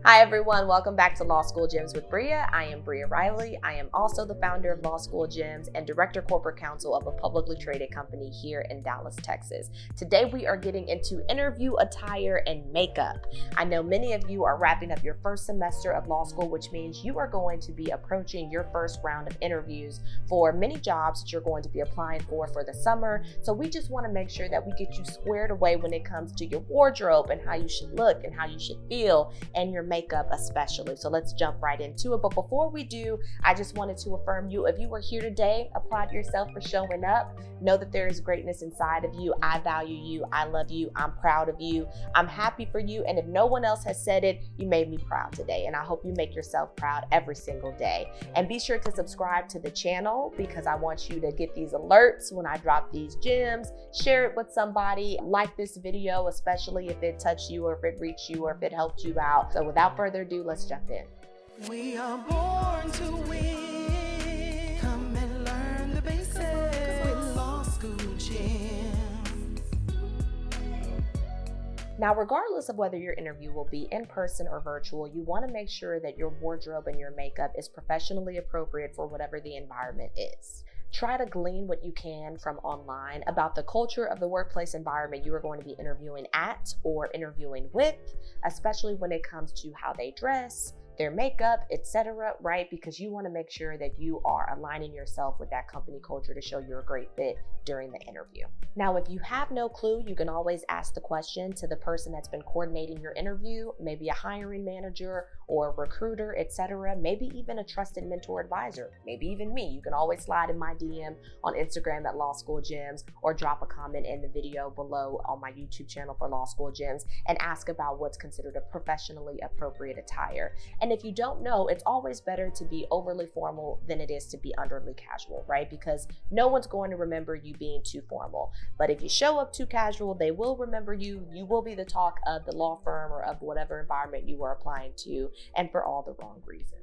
Hi everyone, welcome back to Law School Gems with Bria. I am Bria Riley. I am also the founder of Law School Gems and Director Corporate Counsel of a publicly traded company here in Dallas, Texas. Today we are getting into interview attire and makeup. I know many of you are wrapping up your first semester of law school, which means you are going to be approaching your first round of interviews for many jobs that you're going to be applying for the summer. So we just want to make sure that we get you squared away when it comes to your wardrobe and how you should look and how you should feel and your makeup especially. So let's jump right into it. But before we do, I just wanted to affirm you. If you were here today, applaud yourself for showing up. Know that there is greatness inside of you. I value you. I love you. I'm proud of you. I'm happy for you. And if no one else has said it, you made me proud today. And I hope you make yourself proud every single day. And be sure to subscribe to the channel because I want you to get these alerts when I drop these gems. Share it with somebody. Like this video, especially if it touched you or if it reached you or if it helped you out. So without further ado, let's jump in. We are born to win. Come and learn the basics with Law School Gems. Now, regardless of whether your interview will be in person or virtual, you want to make sure that your wardrobe and your makeup is professionally appropriate for whatever the environment is. Try to glean what you can from online about the culture of the workplace environment you are going to be interviewing at or interviewing with, especially when it comes to how they dress, their makeup, etc., right? Because you want to make sure that you are aligning yourself with that company culture to show you're a great fit during the interview. Now, if you have no clue, you can always ask the question to the person that's been coordinating your interview, maybe a hiring manager or a recruiter, etc., maybe even a trusted mentor advisor, maybe even me. You can always slide in my DM on Instagram at Law School Gems or drop a comment in the video below on my YouTube channel for Law School Gems and ask about what's considered a professionally appropriate attire. And if you don't know, it's always better to be overly formal than it is to be underly casual, right? Because no one's going to remember you being too formal. But if you show up too casual, they will remember you. You will be the talk of the law firm or of whatever environment you are applying to, and for all the wrong reasons.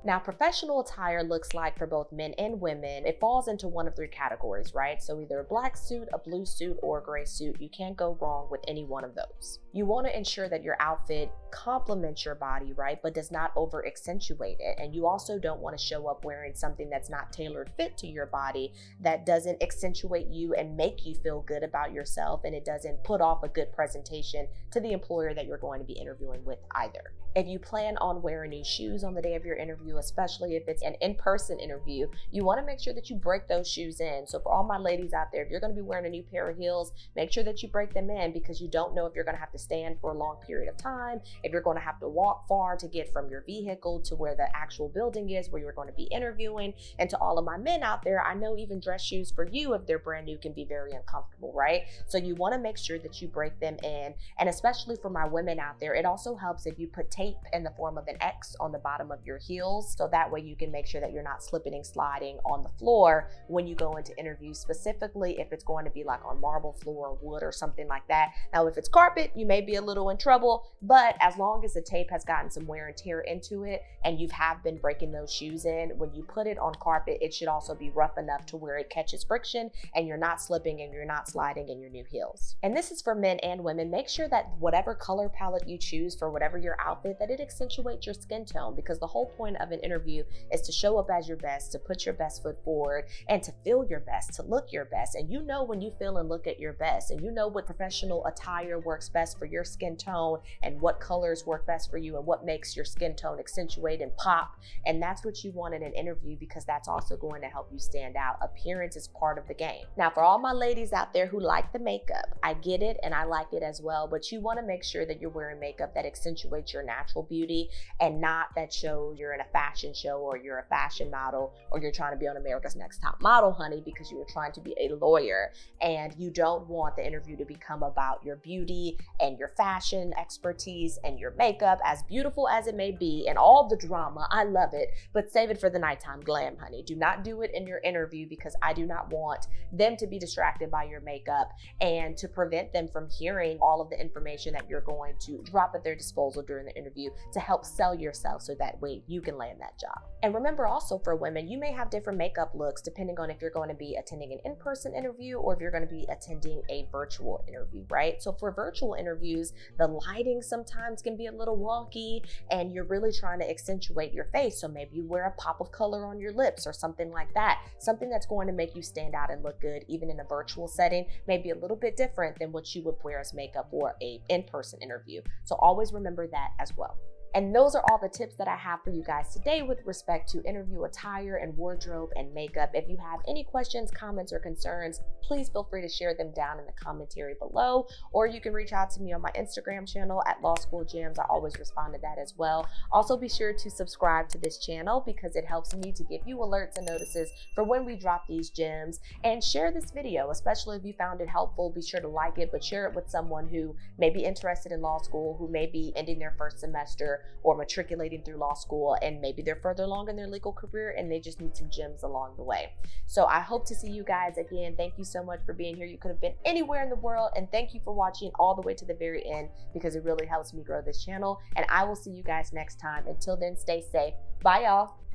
Now, professional attire looks like for both men and women, it falls into one of three categories, right? So either a black suit, a blue suit, or a gray suit. You can't go wrong with any one of those. You want to ensure that your outfit complements your body, right? But does not over accentuate it. And you also don't want to show up wearing something that's not tailored fit to your body, that doesn't accentuate you and make you feel good about yourself. And it doesn't put off a good presentation to the employer that you're going to be interviewing with either. If you plan on wearing new shoes on the day of your interview, especially if it's an in-person interview, you want to make sure that you break those shoes in. So for all my ladies out there, if you're going to be wearing a new pair of heels, make sure that you break them in because you don't know if you're going to have to stand for a long period of time, if you're going to have to walk far to get from your vehicle to where the actual building is where you're going to be interviewing. And to all of my men out there, I know even dress shoes for you, if they're brand new, can be very uncomfortable, right? So you want to make sure that you break them in. And especially for my women out there, it also helps if you put tape in the form of an X on the bottom of your heels. So that way you can make sure that you're not slipping and sliding on the floor when you go into interviews, specifically if it's going to be like on marble floor or wood or something like that. Now, if it's carpet, you may be a little in trouble, but as long as the tape has gotten some wear and tear into it and you have been breaking those shoes in, when you put it on carpet, it should also be rough enough to where it catches friction and you're not slipping and you're not sliding in your new heels. And this is for men and women. Make sure that whatever color palette you choose for whatever your outfit, that it accentuates your skin tone, because the whole point of an interview is to show up as your best, to put your best foot forward, and to feel your best, to look your best. And you know when you feel and look at your best, and you know what professional attire works best for your skin tone and what colors work best for you and what makes your skin tone accentuate and pop. And that's what you want in an interview, because that's also going to help you stand out. Appearance is part of the game. Now, for all my ladies out there who like the makeup, I get it and I like it as well, but you want to make sure that you're wearing makeup that accentuates your natural beauty and not that shows you're in a fashion show or you're a fashion model or you're trying to be on America's Next Top Model, honey, because you are trying to be a lawyer. And you don't want the interview to become about your beauty and your fashion expertise and your makeup, as beautiful as it may be, and all the drama. I love it, but save it for the nighttime glam, honey. Do not do it in your interview, because I do not want them to be distracted by your makeup and to prevent them from hearing all of the information that you're going to drop at their disposal during the interview interview to help sell yourself so that way you can land that job. And remember also for women, you may have different makeup looks depending on if you're going to be attending an in-person interview or if you're going to be attending a virtual interview, right? So for virtual interviews, the lighting sometimes can be a little wonky and you're really trying to accentuate your face. So maybe you wear a pop of color on your lips or something like that. Something that's going to make you stand out and look good, even in a virtual setting, may be a little bit different than what you would wear as makeup for an in-person interview. So always remember that as well. And those are all the tips that I have for you guys today with respect to interview attire and wardrobe and makeup. If you have any questions, comments, or concerns, please feel free to share them down in the commentary below, or you can reach out to me on my Instagram channel at Law School Gems. I always respond to that as well. Also be sure to subscribe to this channel because it helps me to give you alerts and notices for when we drop these gems. And share this video, especially if you found it helpful. Be sure to like it, but share it with someone who may be interested in law school, who may be ending their first semester or matriculating through law school, and maybe they're further along in their legal career and they just need some gems along the way. So I hope to see you guys again. Thank you so much for being here. You could have been anywhere in the world, and thank you for watching all the way to the very end because it really helps me grow this channel. And I will see you guys next time. Until then, stay safe. Bye, y'all.